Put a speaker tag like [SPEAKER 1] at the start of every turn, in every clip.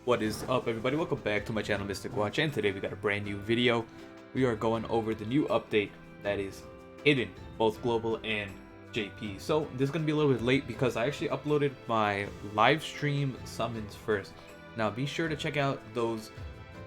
[SPEAKER 1] What is up, everybody? Welcome back to my channel, Mystic Watch, and today we got a brand new video. We are going over the new update that is hidden, both global and JP. So this is gonna be a little bit late because I actually uploaded my live stream summons first. Now be sure to check out those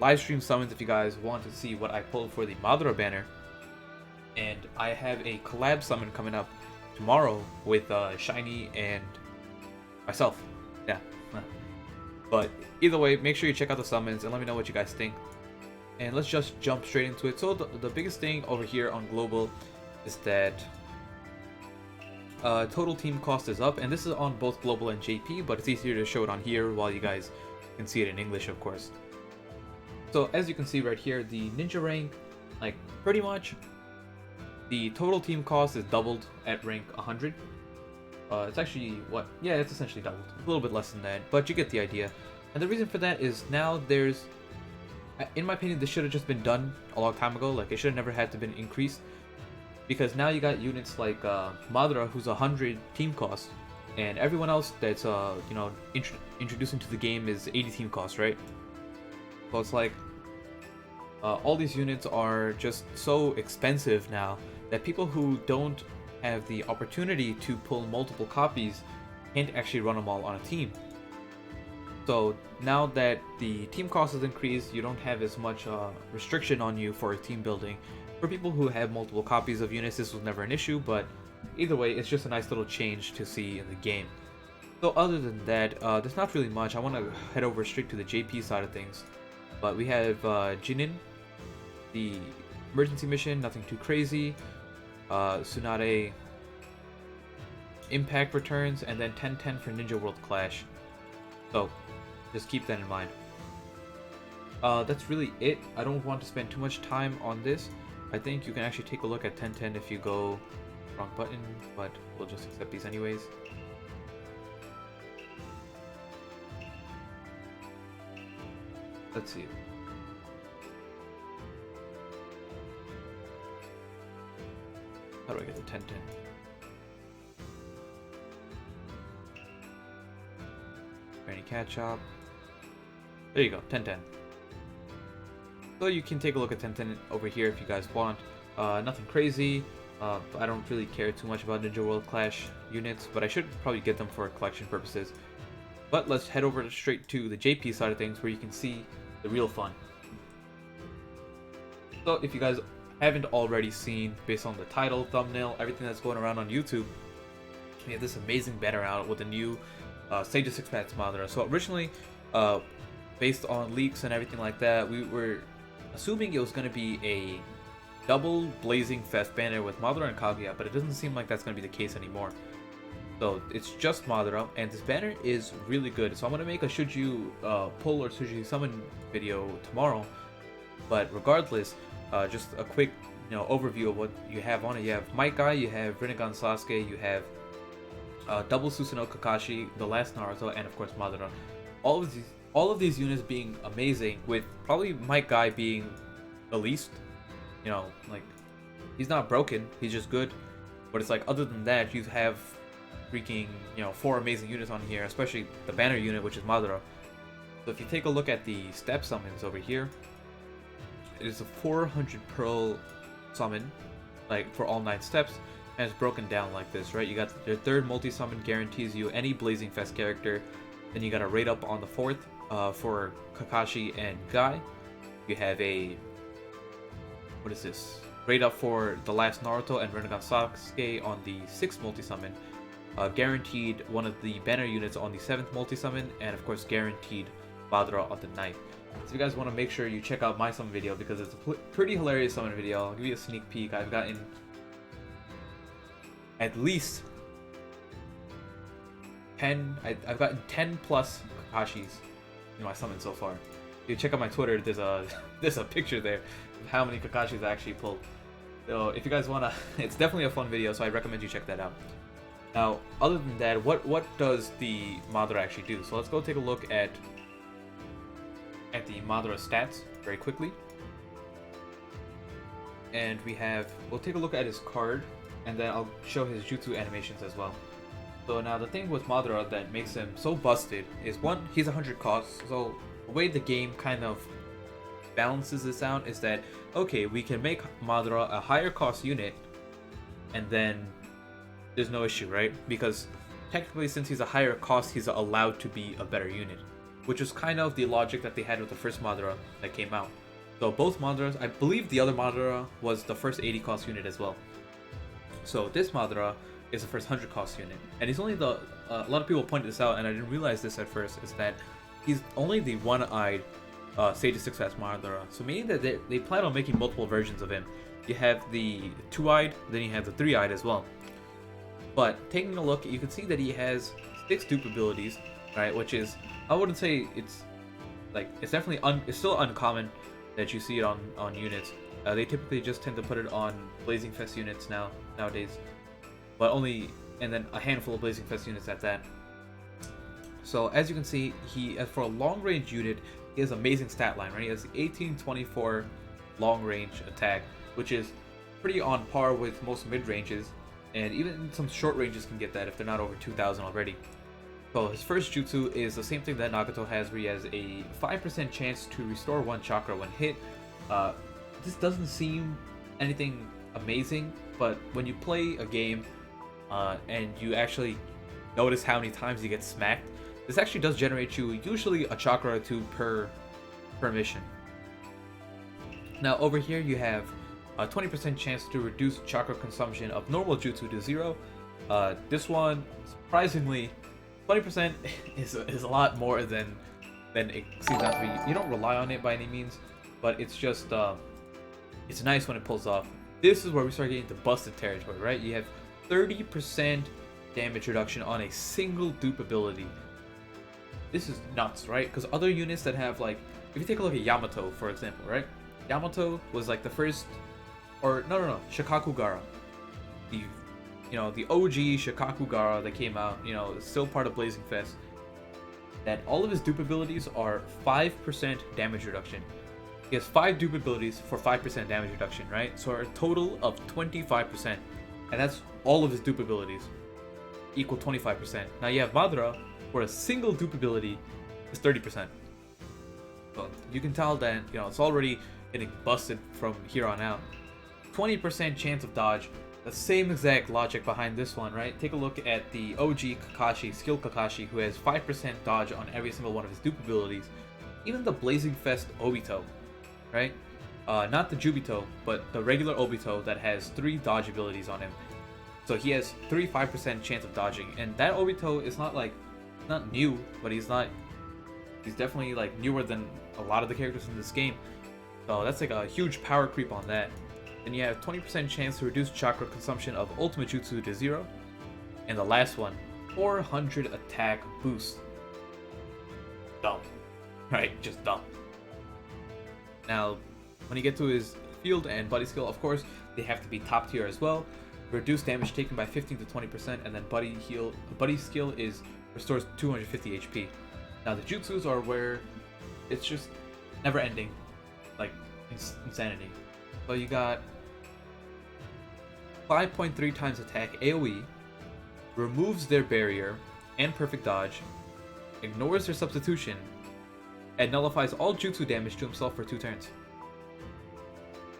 [SPEAKER 1] live stream summons if you guys want to see what I pulled for the MADARA banner. And I have a collab summon coming up tomorrow with Shiny and myself. Yeah. But either way, make sure you check out the summons and let me know what you guys think. And let's just jump straight into it. So the biggest thing over here on global is that total team cost is up, and this is on both global and JP, but it's easier to show it on here while you guys can see it in English, of course. So as you can see right here, the ninja rank, like pretty much the total team cost is doubled at rank 100. It's actually what? Yeah, it's essentially doubled. A little bit less than that, but you get the idea. And the reason for that is now there's, in my opinion, this should have just been done a long time ago. Like, it should have never had to been increased, because now you got units like MADARA, who's 100 team cost, and everyone else that's introduced into the game is 80 team cost, right? So it's like all these units are just so expensive now that people who don't have the opportunity to pull multiple copies can't actually run them all on a team. So now that the team cost has increased, you don't have as much restriction on you for team building. For people who have multiple copies of units, this was never an issue, but either way, it's just a nice little change to see in the game. So other than that, there's not really much. I want to head over straight to the JP side of things. But we have Jinin, the emergency mission, nothing too crazy. Tsunade Impact returns, and then 10-10 for Ninja World Clash. So just keep that in mind. That's really it. I don't want to spend too much time on this. I think you can actually take a look at 10-10 if you go wrong button, but we'll just accept these anyways. Let's see. How do I get the 10-10? Granny Catch Up. There you go, 10-10. So you can take a look at 10-10 over here if you guys want. Nothing crazy. I don't really care too much about Ninja World Clash units, but I should probably get them for collection purposes. But let's head over straight to the JP side of things, where you can see the real fun. So if you guys haven't already seen, based on the title, thumbnail, everything that's going around on YouTube, we have this amazing banner out with a new Sage of Six Paths MADARA. So originally, based on leaks and everything like that, we were assuming it was going to be a double Blazing Fest banner with MADARA and Kaguya, but it doesn't seem like that's going to be the case anymore. So it's just MADARA, and this banner is really good. So I'm going to make a should you pull or should you summon video tomorrow. But regardless, just a quick overview of what you have on it. You have Might Guy, you have Rinnegan Sasuke, you have double Susanoo Kakashi, the last Naruto, and of course MADARA. All of these units being amazing, with probably Might Guy being the least. Like, he's not broken, he's just good. But it's like, other than that, you have freaking 4 amazing units on here, especially the banner unit, which is MADARA. So if you take a look at the step summons over here, it is a 400 pearl summon, like for all 9 steps, and it's broken down like this, right? You got your third multi-summon guarantees you any Blazing Fest character. Then you got a rate up on the 4th for Kakashi and Guy. You have a, what is this? Rate up for the last Naruto and Rinnegan Sasuke on the 6th multi-summon. Guaranteed one of the banner units on the 7th multi-summon, and of course guaranteed MADARA on the 9th. So you guys want to make sure you check out my summon video, because it's a pretty hilarious summon video. I'll give you a sneak peek. I've gotten at least 10. I've gotten 10 plus Kakashis in my summon so far. If you check out my Twitter, there's a picture there of how many Kakashis I actually pulled. So if you guys wanna, it's definitely a fun video, so I recommend you check that out. Now, other than that, what does the MADARA actually do? So let's go take a look at the MADARA stats very quickly. And we'll take a look at his card, and then I'll show his jutsu animations as well. So now the thing with MADARA that makes him so busted is, one, he's 100 cost, so the way the game kind of balances this out is that, okay, we can make Madara a higher cost unit, and then there's no issue, right? Because technically, since he's a higher cost, he's allowed to be a better unit, which is kind of the logic that they had with the first Madara that came out. So both Madaras, I believe the other Madara was the first 80 cost unit as well. So this Madara is the first 100 cost unit, and he's only the. A lot of people pointed this out, and I didn't realize this at first. Is that he's only the one-eyed Sage of Six Paths Madara. So meaning that they plan on making multiple versions of him. You have the two-eyed, then you have the three-eyed as well. But taking a look, you can see that he has 6 dupe abilities, right? Which is, I wouldn't say it's like, it's definitely it's still uncommon that you see it on units. They typically just tend to put it on Blazing Fest units nowadays, but only, and then a handful of Blazing Fest units at that. So as you can see, for a long range unit, he has amazing stat line, right? He has the 1824 long range attack, which is pretty on par with most mid ranges, and even some short ranges can get that if they're not over 2000 already. So his first jutsu is the same thing that Nagato has, where he has a 5% chance to restore 1 chakra when hit. This doesn't seem anything amazing, but when you play a game and you actually notice how many times you get smacked, this actually does generate you usually a chakra or 2 per mission. Now over here you have a 20% chance to reduce chakra consumption of normal jutsu to 0. This one, surprisingly, 20% is a lot more than it seems out to be. You don't rely on it by any means, but it's just it's nice when it pulls off. This is where we start getting to busted territory, right? You have 30% damage reduction on a single dupe ability. This is nuts, right? Because other units that have, like, if you take a look at Yamato, for example, right? Yamato was like the first, or no, Shikakugara, the OG Shikakugara that came out, still part of Blazing Fest. That all of his dupe abilities are 5% damage reduction. He has 5 dupe abilities for 5% damage reduction, right? So a total of 25%, and that's all of his dupe abilities, equal 25%. Now you have Madara, where a single dupe ability is 30%. So you can tell that it's already getting busted from here on out. 20% chance of dodge. The same exact logic behind this one, right? Take a look at the OG Kakashi, Skill Kakashi, who has 5% dodge on every single one of his dupe abilities. Even the Blazing Fest Obito, right? Not the Jubito, but the regular Obito that has 3 dodge abilities on him. So he has 5% chance of dodging, and that Obito is not new, but he's definitely like newer than a lot of the characters in this game. So that's like a huge power creep on that. And you have 20% chance to reduce chakra consumption of Ultimate Jutsu to 0. And the last one, 400 attack boost. Dumb. Right? Just dumb. Now, when you get to his field and buddy skill, of course, they have to be top tier as well. Reduce damage taken by 15 to 20%, and then buddy skill restores 250 HP. Now the jutsus are where it's just never ending, like insanity. So you got 5.3 times attack AoE, removes their barrier and perfect dodge, ignores their substitution, and nullifies all jutsu damage to himself for 2 turns.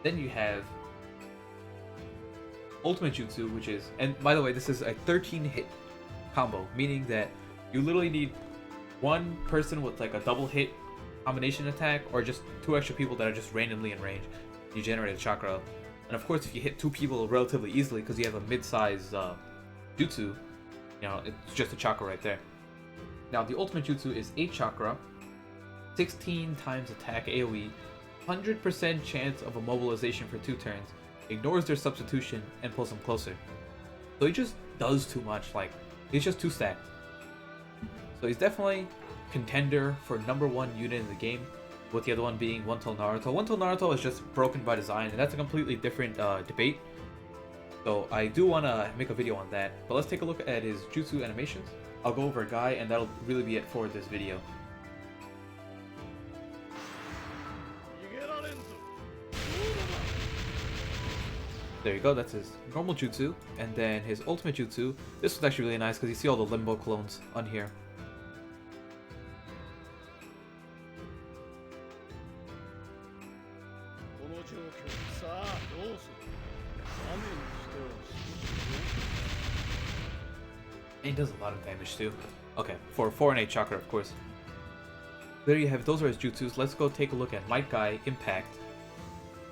[SPEAKER 1] Then you have Ultimate Jutsu, which is, and by the way, this is a 13 hit combo, meaning that you literally need 1 person with like a double hit combination attack, or just 2 extra people that are just randomly in range. You generate a chakra, and of course if you hit 2 people relatively easily because you have a mid-size jutsu, it's just a chakra right there. Now the Ultimate Jutsu is 8 chakra, 16 times attack AoE, 100% chance of immobilization for 2 turns, ignores their substitution, and pulls them closer. So he just does too much, like, he's just too stacked. So he's definitely contender for #1 unit in the game, with the other one being One Tail Naruto. One Tail Naruto is just broken by design, and that's a completely different debate. So I do want to make a video on that, but let's take a look at his jutsu animations. I'll go over a guy, and that'll really be it for this video. There you go, that's his normal jutsu, and then his ultimate jutsu. This was actually really nice because you see all the limbo clones on here. And he does a lot of damage too. Okay, for 4 and 8 chakra, of course. There you have it. Those are his jutsus. Let's go take a look at Might Guy, Impact.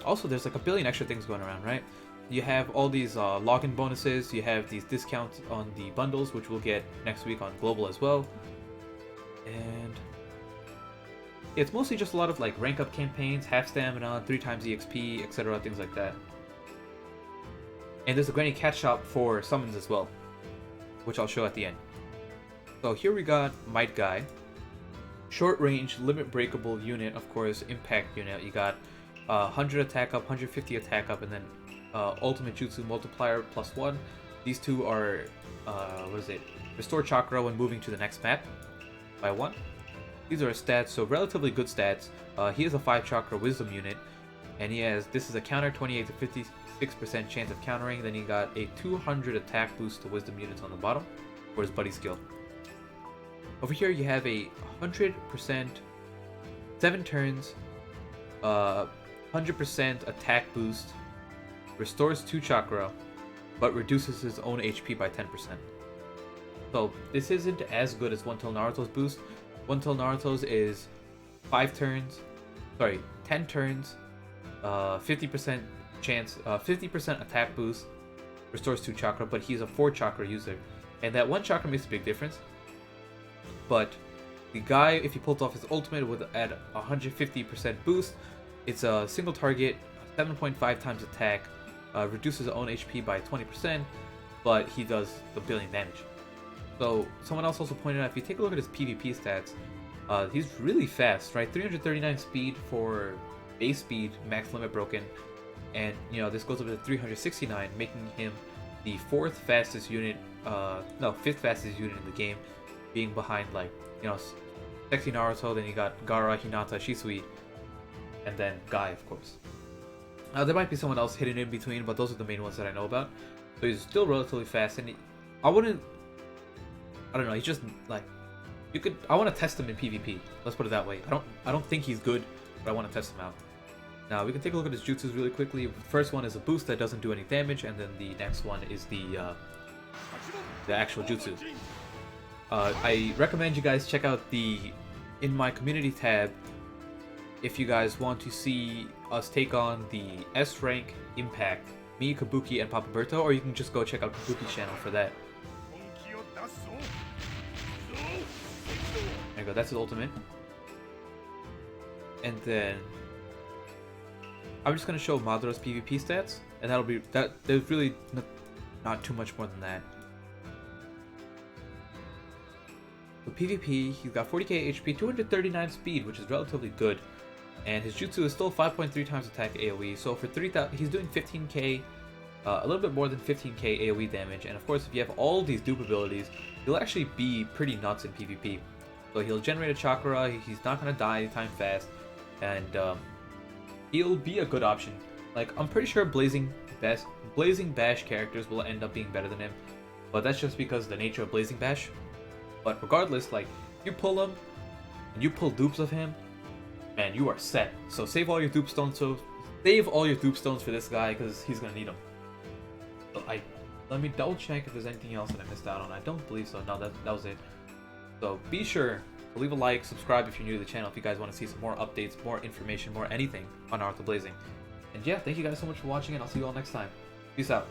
[SPEAKER 1] Also, there's like a billion extra things going around, right? You have all these login bonuses. You have these discounts on the bundles, which we'll get next week on Global as well. And it's mostly just a lot of like rank up campaigns, half stamina, 3 times EXP, etc. Things like that. And there's a Granny Cat shop for summons as well, which I'll show at the end. So here we got Might Guy. Short range, limit breakable unit, of course, impact unit. You got 100 attack up, 150 attack up, and then ultimate jutsu multiplier +1. These two are, restore chakra when moving to the next map by 1. These are his stats, so relatively good stats. He has a 5 chakra wisdom unit, and this is a counter, 28 to 56% chance of countering. Then he got a 200 attack boost to wisdom units on the bottom for his buddy skill. Over here you have a 100%, 7 turns, 100% attack boost, restores 2 chakra, but reduces his own HP by 10%. So this isn't as good as One Tail Naruto's boost. One Tail Naruto's is 10 turns, 50% chance, 50% attack boost, restores 2 chakra, but he's a 4 chakra user, and that 1 chakra makes a big difference. But the guy, if he pulls off his ultimate with at 150% boost, it's a single target, 7.5 times attack, reduces his own HP by 20%, but he does a billion damage. So someone else also pointed out, if you take a look at his PvP stats, he's really fast, right? 339 speed for base speed, max limit broken, and this goes up to 369, making him the 5th fastest unit in the game, being behind Sexy Naruto. Then you got Gaara, Hinata, Shisui, and then Guy, of course. There might be someone else hidden in between, but those are the main ones that I know about. So he's still relatively fast, and I don't know. He's just like I want to test him in PvP. Let's put it that way. I don't think he's good, but I want to test him out. Now we can take a look at his jutsus really quickly. The first one is a boost that doesn't do any damage, and then the next one is the actual jutsu. I recommend you guys check out the In My Community tab if you guys want to see us take on the S rank Impact, me, Kabuki, and Papa Berto, or you can just go check out Kabuki's channel for that. There you go, that's his ultimate. And then I'm just gonna show Madara's PvP stats, and that'll be that. There's really not too much more than that. So PvP, he's got 40k HP, 239 speed, which is relatively good, and his jutsu is still 5.3 times attack AoE. So for 3,000, he's doing 15k, a little bit more than 15k AoE damage. And of course, if you have all these dupe abilities, he'll actually be pretty nuts in PvP. So he'll generate a chakra. He's not gonna die anytime fast, and he'll be a good option. Like, I'm pretty sure Blazing Bash characters will end up being better than him, but that's just because of the nature of Blazing Bash. But regardless, like, you pull him and you pull dupes of him, man, you are set. So save all your dupe stones. So save all your dupe stones for this guy, because he's gonna need them. So let me double check if there's anything else that I missed out on. I don't believe so. No, that was it. So be sure to leave a like, subscribe if you're new to the channel, if you guys want to see some more updates, more information, more anything on Naruto Blazing. And yeah, thank you guys so much for watching, and I'll see you all next time. Peace out.